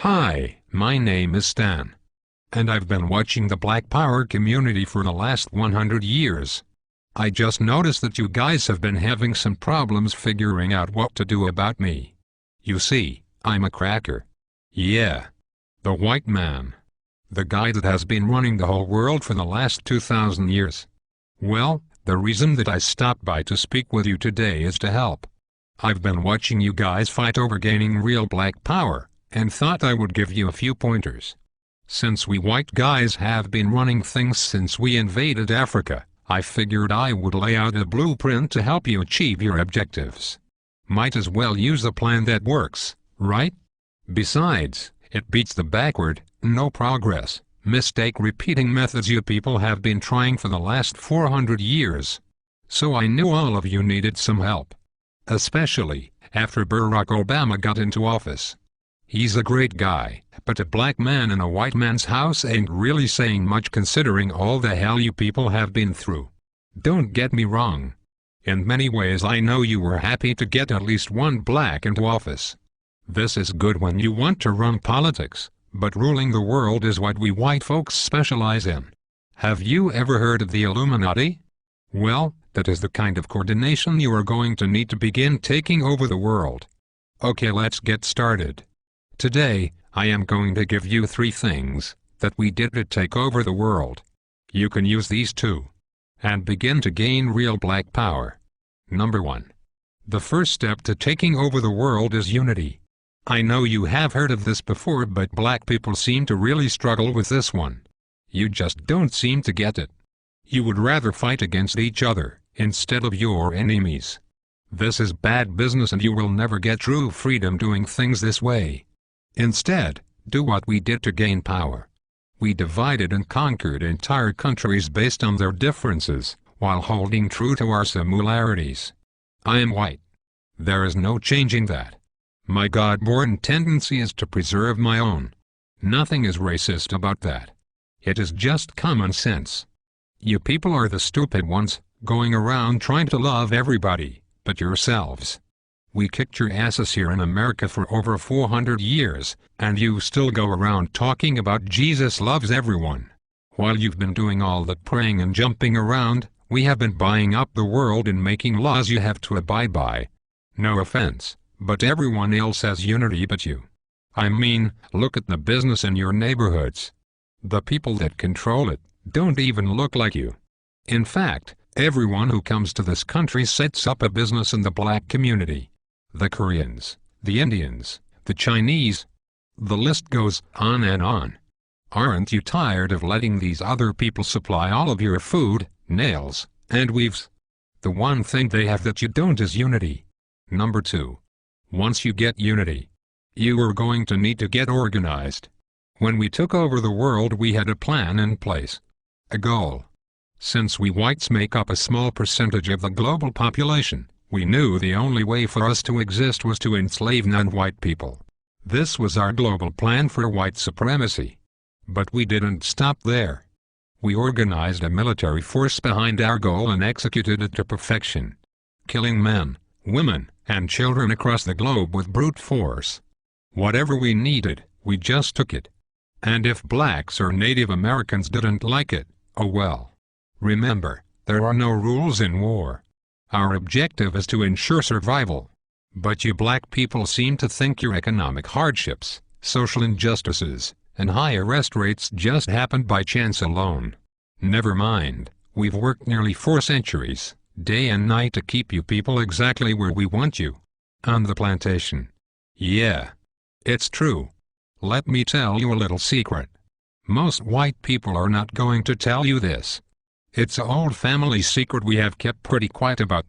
Hi, my name is Stan. And I've been watching the Black Power community for the last 100 years. I just noticed that you guys have been having some problems figuring out what to do about me. You see, I'm a cracker. Yeah. The white man. The guy that has been running the whole world for the last 2,000 years. Well, the reason that I stopped by to speak with you today is to help. I've been watching you guys fight over gaining real black power, and thought I would give you a few pointers. Since we white guys have been running things since we invaded Africa, I figured I would lay out a blueprint to help you achieve your objectives. Might as well use a plan that works, right? Besides, it beats the backward, no progress, mistake repeating methods you people have been trying for the last 400 years. So I knew all of you needed some help. Especially after Barack Obama got into office. He's a great guy, but a black man in a white man's house ain't really saying much considering all the hell you people have been through. Don't get me wrong. In many ways I know you were happy to get at least one black into office. This is good when you want to run politics, but ruling the world is what we white folks specialize in. Have you ever heard of the Illuminati? Well, that is the kind of coordination you are going to need to begin taking over the world. Okay, let's get started. Today, I am going to give you 3 things that we did to take over the world. You can use these too. And begin to gain real black power. Number 1. The first step to taking over the world is unity. I know you have heard of this before, but black people seem to really struggle with this one. You just don't seem to get it. You would rather fight against each other, instead of your enemies. This is bad business and you will never get true freedom doing things this way. Instead, do what we did to gain power. We divided and conquered entire countries based on their differences, while holding true to our similarities. I am white. There is no changing that. My God-born tendency is to preserve my own. Nothing is racist about that. It is just common sense. You people are the stupid ones, going around trying to love everybody, but yourselves. We kicked your asses here in America for over 400 years, and you still go around talking about Jesus loves everyone. While you've been doing all that praying and jumping around, we have been buying up the world and making laws you have to abide by. No offense, but everyone else has unity but you. I mean, look at the business in your neighborhoods. The people that control it don't even look like you. In fact, everyone who comes to this country sets up a business in the black community. The Koreans, the Indians, the Chinese. The list goes on and on. Aren't you tired of letting these other people supply all of your food, nails, and weaves? The one thing they have that you don't is unity. Number 2. Once you get unity, you are going to need to get organized. When we took over the world we had a plan in place. A goal. Since we whites make up a small percentage of the global population, we knew the only way for us to exist was to enslave non-white people. This was our global plan for white supremacy. But we didn't stop there. We organized a military force behind our goal and executed it to perfection. Killing men, women, and children across the globe with brute force. Whatever we needed, we just took it. And if blacks or Native Americans didn't like it, oh well. Remember, there are no rules in war. Our objective is to ensure survival. But you black people seem to think your economic hardships, social injustices, and high arrest rates just happened by chance alone. Never mind, we've worked nearly 4 centuries, day and night to keep you people exactly where we want you. On the plantation. Yeah. It's true. Let me tell you a little secret. Most white people are not going to tell you this. It's an old family secret we have kept pretty quiet about.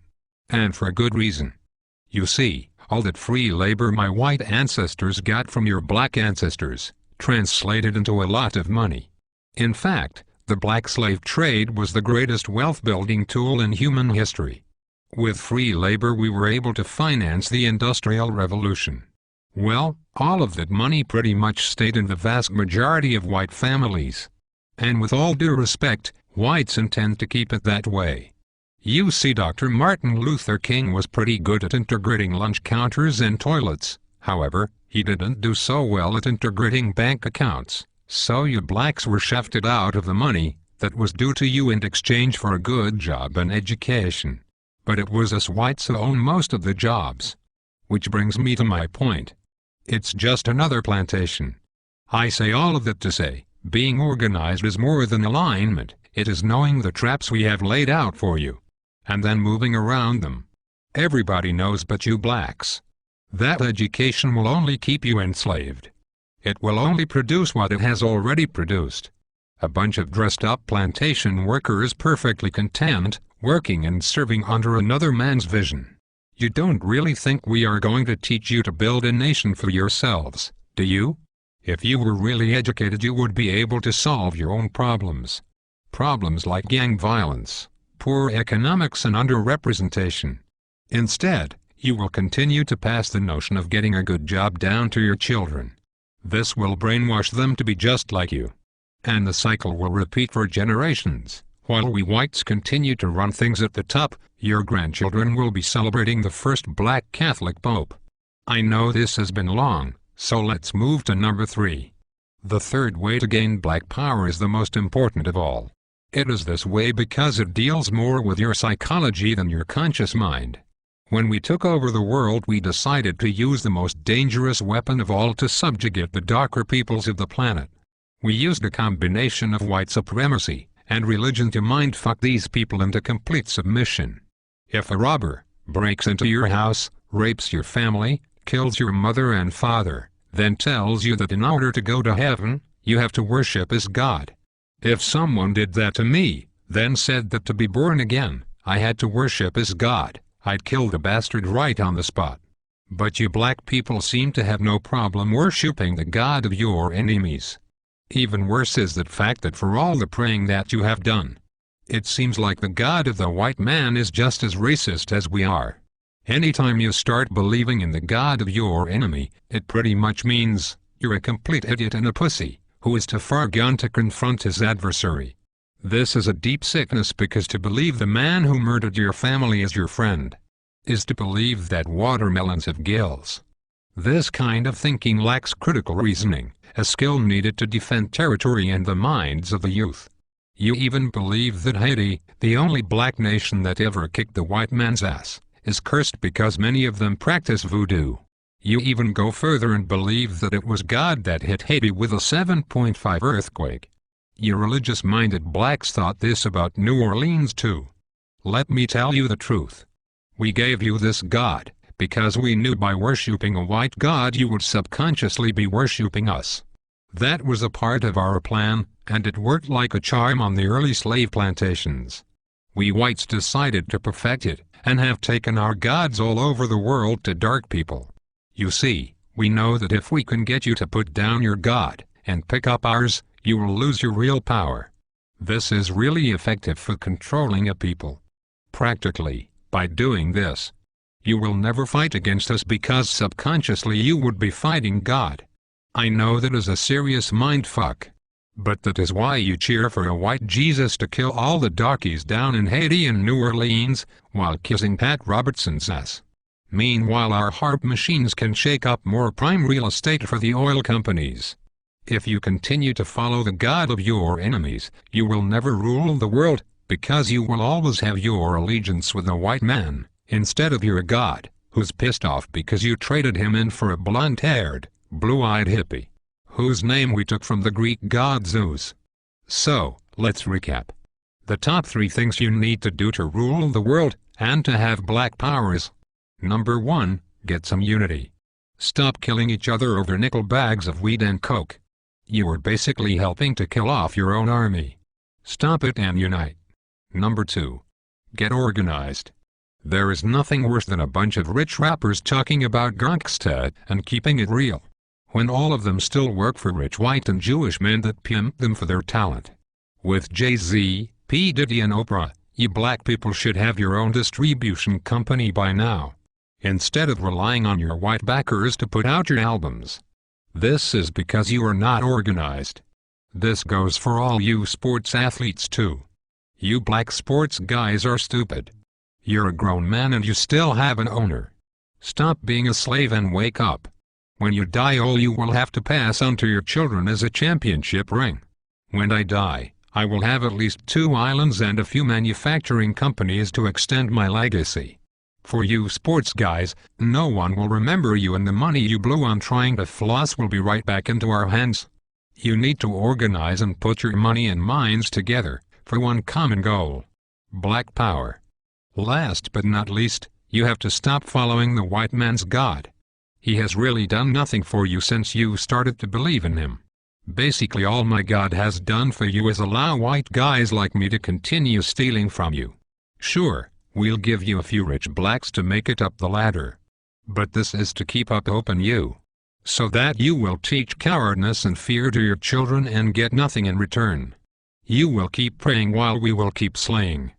And for a good reason. You see, all that free labor my white ancestors got from your black ancestors, translated into a lot of money. In fact, the black slave trade was the greatest wealth-building tool in human history. With free labor we were able to finance the Industrial Revolution. Well, all of that money pretty much stayed in the vast majority of white families. And with all due respect, whites intend to keep it that way. You see, Dr. Martin Luther King was pretty good at integrating lunch counters and toilets, However, he didn't do so well at integrating bank accounts, so you blacks were shafted out of the money that was due to you in exchange for a good job and education. But it was us whites who own most of the jobs. Which brings me to my point. It's just another plantation. I say all of that to say, being organized is more than alignment, it is knowing the traps we have laid out for you, and then moving around them. Everybody knows but you blacks. That education will only keep you enslaved. It will only produce what it has already produced. A bunch of dressed-up plantation workers perfectly content, working and serving under another man's vision. You don't really think we are going to teach you to build a nation for yourselves, do you? If you were really educated, you would be able to solve your own problems. Problems like gang violence, poor economics and underrepresentation. Instead, you will continue to pass the notion of getting a good job down to your children. This will brainwash them to be just like you. And the cycle will repeat for generations. While we whites continue to run things at the top, your grandchildren will be celebrating the first black Catholic Pope. I know this has been long, so let's move to number 3. The third way to gain black power is the most important of all. It is this way because it deals more with your psychology than your conscious mind. When we took over the world, we decided to use the most dangerous weapon of all to subjugate the darker peoples of the planet. We used a combination of white supremacy and religion to mindfuck these people into complete submission. If a robber breaks into your house, rapes your family, kills your mother and father, then tells you that in order to go to heaven, you have to worship as God. If someone did that to me, then said that to be born again, I had to worship as God, I'd kill the bastard right on the spot. But you black people seem to have no problem worshipping the God of your enemies. Even worse is the fact that for all the praying that you have done, it seems like the God of the white man is just as racist as we are. Anytime you start believing in the God of your enemy, it pretty much means you're a complete idiot and a pussy, who is too far gone to confront his adversary. This is a deep sickness, because to believe the man who murdered your family is your friend is to believe that watermelons have gills. This kind of thinking lacks critical reasoning, a skill needed to defend territory and the minds of the youth. You even believe that Haiti, the only black nation that ever kicked the white man's ass, is cursed because many of them practice voodoo. You even go further and believe that it was God that hit Haiti with a 7.5 earthquake. You religious-minded blacks thought this about New Orleans too. Let me tell you the truth. We gave you this God because we knew by worshipping a white God you would subconsciously be worshipping us. That was a part of our plan, and it worked like a charm on the early slave plantations. We whites decided to perfect it, and have taken our gods all over the world to dark people. You see, we know that if we can get you to put down your God and pick up ours, you will lose your real power. This is really effective for controlling a people. Practically, by doing this, you will never fight against us because subconsciously you would be fighting God. I know that is a serious mindfuck. But that is why you cheer for a white Jesus to kill all the darkies down in Haiti and New Orleans, while kissing Pat Robertson's ass. Meanwhile, our harp machines can shake up more prime real estate for the oil companies. If you continue to follow the God of your enemies, you will never rule the world, because you will always have your allegiance with a white man, instead of your God, who's pissed off because you traded him in for a blonde-haired, blue-eyed hippie, whose name we took from the Greek god Zeus. So, let's recap. The top 3 things you need to do to rule the world, and to have black power is: Number 1, get some unity. Stop killing each other over nickel bags of weed and coke. You are basically helping to kill off your own army. Stop it and unite. Number 2, get organized. There is nothing worse than a bunch of rich rappers talking about gangsta and keeping it real, when all of them still work for rich white and Jewish men that pimp them for their talent. With Jay-Z, P. Diddy and Oprah, you black people should have your own distribution company by now, instead of relying on your white backers to put out your albums. This is because you are not organized. This goes for all you sports athletes too. You black sports guys are stupid. You're a grown man and you still have an owner. Stop being a slave and wake up. When you die, all you will have to pass on to your children is a championship ring. When I die, I will have at least 2 islands and a few manufacturing companies to extend my legacy. For you sports guys, no one will remember you, and the money you blew on trying to floss will be right back into our hands. You need to organize and put your money and minds together, for one common goal. Black power. Last but not least, you have to stop following the white man's God. He has really done nothing for you since you started to believe in him. Basically all my God has done for you is allow white guys like me to continue stealing from you. Sure, we'll give you a few rich blacks to make it up the ladder. But this is to keep up hope in you, so that you will teach cowardness and fear to your children and get nothing in return. You will keep praying while we will keep slaying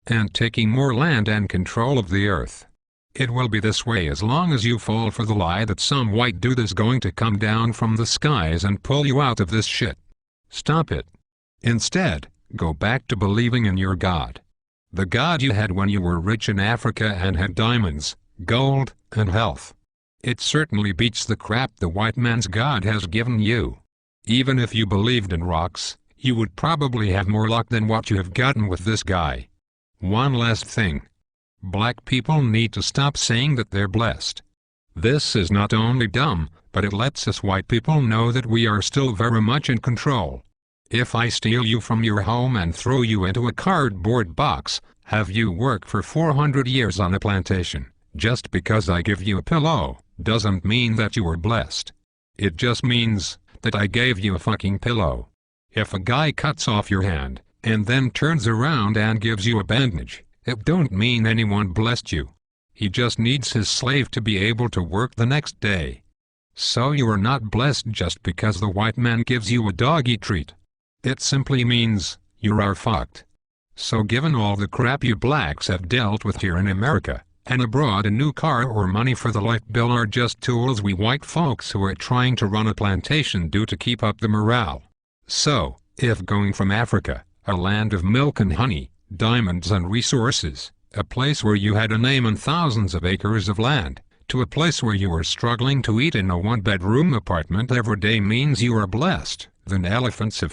and taking more land and control of the earth. It will be this way as long as you fall for the lie that some white dude is going to come down from the skies and pull you out of this shit. Stop it. Instead, go back to believing in your God. The God you had when you were rich in Africa and had diamonds, gold, and health. It certainly beats the crap the white man's God has given you. Even if you believed in rocks, you would probably have more luck than what you have gotten with this guy. One last thing. Black people need to stop saying that they're blessed. This is not only dumb, but it lets us white people know that we are still very much in control. If I steal you from your home and throw you into a cardboard box, have you work for 400 years on a plantation, just because I give you a pillow, doesn't mean that you were blessed. It just means that I gave you a fucking pillow. If a guy cuts off your hand, and then turns around and gives you a bandage, it don't mean anyone blessed you. He just needs his slave to be able to work the next day. So you are not blessed just because the white man gives you a doggy treat. It simply means, you are fucked. So given all the crap you blacks have dealt with here in America, and abroad, a new car or money for the light bill are just tools we white folks who are trying to run a plantation do to keep up the morale. So, if going from Africa, a land of milk and honey, diamonds and resources, a place where you had a name and thousands of acres of land, to a place where you were struggling to eat in a one-bedroom apartment every day means you are blessed, then elephants have